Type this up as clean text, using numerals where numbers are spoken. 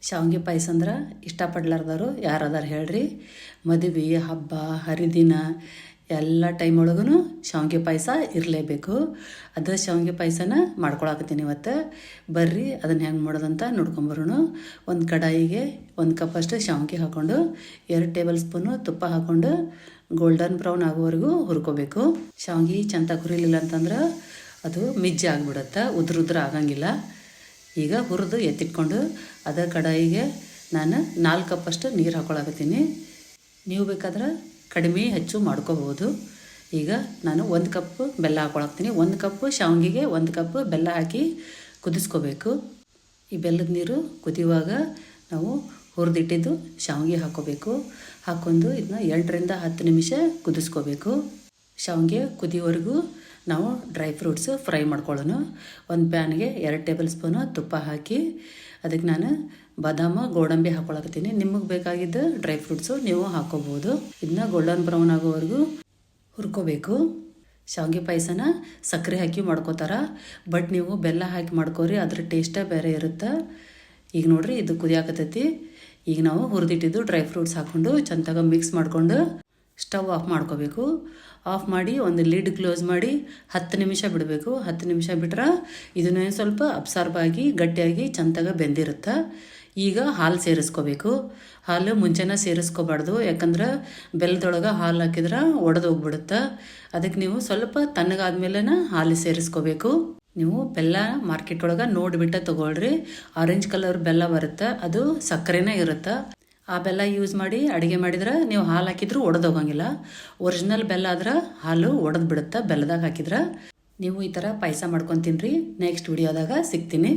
ಶಾವಿಗೆ ಪಾಯಸ ಅಂದ್ರೆ ಇಷ್ಟಪಡ್ಲಾರ್ದವರು ಯಾರದಾರು ಹೇಳ್ರಿ. ಮದುವೆ ಹಬ್ಬ ಹರಿದಿನ ಎಲ್ಲ ಟೈಮ್ ಒಳಗೂ ಶಾವಿಗೆ ಪಾಯಸ ಇರಲೇಬೇಕು. ಅದು ಶಾವಿಗೆ ಪಾಯಸನ ಮಾಡ್ಕೊಳಕತ್ತೀನಿ ಇವತ್ತು. ಬರ್ರಿ ಅದನ್ನು ಹೆಂಗೆ ಮಾಡೋದಂತ ನೋಡ್ಕೊಂಬರೋಣ. ಒಂದು ಕಡಾಯಿಗೆ 1 ಕಪ್ಪಷ್ಟು ಶಾವಿಗೆ ಹಾಕ್ಕೊಂಡು 2 ಟೇಬಲ್ ಸ್ಪೂನು ತುಪ್ಪ ಹಾಕ್ಕೊಂಡು ಗೋಲ್ಡನ್ ಬ್ರೌನ್ ಆಗೋವರೆಗೂ ಹುರ್ಕೋಬೇಕು. ಶಾವಿಗೆ ಚಂದ ಹುರಿಲಿಲ್ಲ ಅಂತಂದ್ರೆ ಅದು ಮಿಜ್ಜೆ ಆಗಿಬಿಡುತ್ತೆ, ಉದ್ರ ಆಗಂಗಿಲ್ಲ. ಈಗ ಹುರಿದು ಎತ್ತಿಟ್ಕೊಂಡು ಅದ ಕಡಾಯಿಗೆ ನಾನು 4 ಕಪ್ಪಷ್ಟು ನೀರು ಹಾಕ್ಕೊಳಕತ್ತೀನಿ. ನೀವು ಬೇಕಾದ್ರೆ ಕಡಿಮೆ ಹೆಚ್ಚು ಮಾಡ್ಕೋಬೋದು. ಈಗ ನಾನು 1 ಕಪ್ ಬೆಲ್ಲ ಹಾಕ್ಕೊಳಕ್ತೀನಿ. 1 ಕಪ್ ಶಾವಿಗೆಗೆ 1 ಕಪ್ ಬೆಲ್ಲ ಹಾಕಿ ಕುದಿಸ್ಕೋಬೇಕು. ಈ ಬೆಲ್ಲದ ನೀರು ಕುದಿಯುವಾಗ ನಾವು ಹುರಿದಿಟ್ಟಿದ್ದು ಶಾವಿಗೆ ಹಾಕ್ಕೋಬೇಕು. ಹಾಕ್ಕೊಂಡು ಇದನ್ನ 8ರಿಂದ 10 ನಿಮಿಷ ಕುದಿಸ್ಕೋಬೇಕು. ಶಾವಿಗೆ ಕುದಿಯೋವರೆಗೂ ನಾವು ಡ್ರೈ ಫ್ರೂಟ್ಸ್ ಫ್ರೈ ಮಾಡ್ಕೊಳ್ಳೋಣ. ಒಂದು ಪ್ಯಾನ್ಗೆ 2 ಟೇಬಲ್ ಸ್ಪೂನು ತುಪ್ಪ ಹಾಕಿ ಅದಕ್ಕೆ ನಾನು ಬಾದಾಮ ಗೋಡಂಬಿ ಹಾಕ್ಕೊಳಕತ್ತೀನಿ. ನಿಮಗೆ ಬೇಕಾಗಿದ್ದ ಡ್ರೈ ಫ್ರೂಟ್ಸು ನೀವು ಹಾಕ್ಕೋಬೋದು. ಇದನ್ನ ಗೋಲ್ಡನ್ ಬ್ರೌನ್ ಆಗೋವರೆಗೂ ಹುರ್ಕೋಬೇಕು. ಶಾವಿಗೆ ಪಾಯಸನ ಸಕ್ಕರೆ ಹಾಕಿ ಮಾಡ್ಕೋತಾರೆ, ಬಟ್ ನೀವು ಬೆಲ್ಲ ಹಾಕಿ ಮಾಡ್ಕೋರಿ, ಅದ್ರ ಟೇಸ್ಟೇ ಬೇರೆ ಇರುತ್ತೆ. ಈಗ ನೋಡಿರಿ ಇದು ಕುದಿಯಾಕತ್ತೈತಿ. ಈಗ ನಾವು ಹುರಿದಿಟ್ಟಿದ್ದು ಡ್ರೈ ಫ್ರೂಟ್ಸ್ ಹಾಕ್ಕೊಂಡು ಚಂದಾಗ ಮಿಕ್ಸ್ ಮಾಡಿಕೊಂಡು ಸ್ಟವ್ ಆಫ್ ಮಾಡ್ಕೋಬೇಕು. ಆಫ್ ಮಾಡಿ ಒಂದು ಲಿಡ್ ಕ್ಲೋಸ್ ಮಾಡಿ 10 ನಿಮಿಷ ಬಿಡಬೇಕು. 10 ನಿಮಿಷ ಬಿಟ್ರೆ ಇದನ್ನೇ ಸ್ವಲ್ಪ ಅಬ್ಸಾರ್ಬ್ ಆಗಿ ಗಟ್ಟಿಯಾಗಿ ಚಂದಾಗ ಬೆಂದಿರುತ್ತೆ. ಈಗ ಹಾಲು ಸೇರಿಸ್ಕೋಬೇಕು. ಹಾಲು ಮುಂಚೆನೇ ಸೇರಿಸ್ಕೋಬಾರ್ದು, ಯಾಕಂದ್ರೆ ಬೆಲ್ಲದೊಳಗೆ ಹಾಲು ಹಾಕಿದ್ರೆ ಒಡೆದೋಗ್ಬಿಡುತ್ತೆ. ಅದಕ್ಕೆ ನೀವು ಸ್ವಲ್ಪ ತಣ್ಣಗಾದ್ಮೇಲೆ ಹಾಲು ಸೇರಿಸ್ಕೋಬೇಕು. ನೀವು ಬೆಲ್ಲ ಮಾರ್ಕೆಟ್ ಒಳಗೆ ನೋಡಿಬಿಟ್ಟು ತೊಗೊಳ್ರಿ. ಆರೆಂಜ್ ಕಲರ್ ಬೆಲ್ಲ ಬರುತ್ತೆ, ಅದು ಸಕ್ಕರೆನೇ ಇರುತ್ತೆ. ಆ ಬೆಲ್ಲ ಯೂಸ್ ಮಾಡಿ ಅಡುಗೆ ಮಾಡಿದ್ರೆ ನೀವು ಹಾಲು ಹಾಕಿದ್ರೂ ಒಡೆದೋಗಂಗಿಲ್ಲ. ಒರಿಜಿನಲ್ ಬೆಲ್ಲ ಆದ್ರೆ ಹಾಲು ಒಡೆದು ಬಿಡುತ್ತೆ ಬೆಲ್ಲದಾಗ ಹಾಕಿದ್ರೆ. ನೀವು ಈ ಥರ ಪಾಯಸ ಮಾಡ್ಕೊಂಡು ತಿನ್ನಿರಿ. ನೆಕ್ಸ್ಟ್ ವಿಡಿಯೋದಾಗ ಸಿಗ್ತೀನಿ.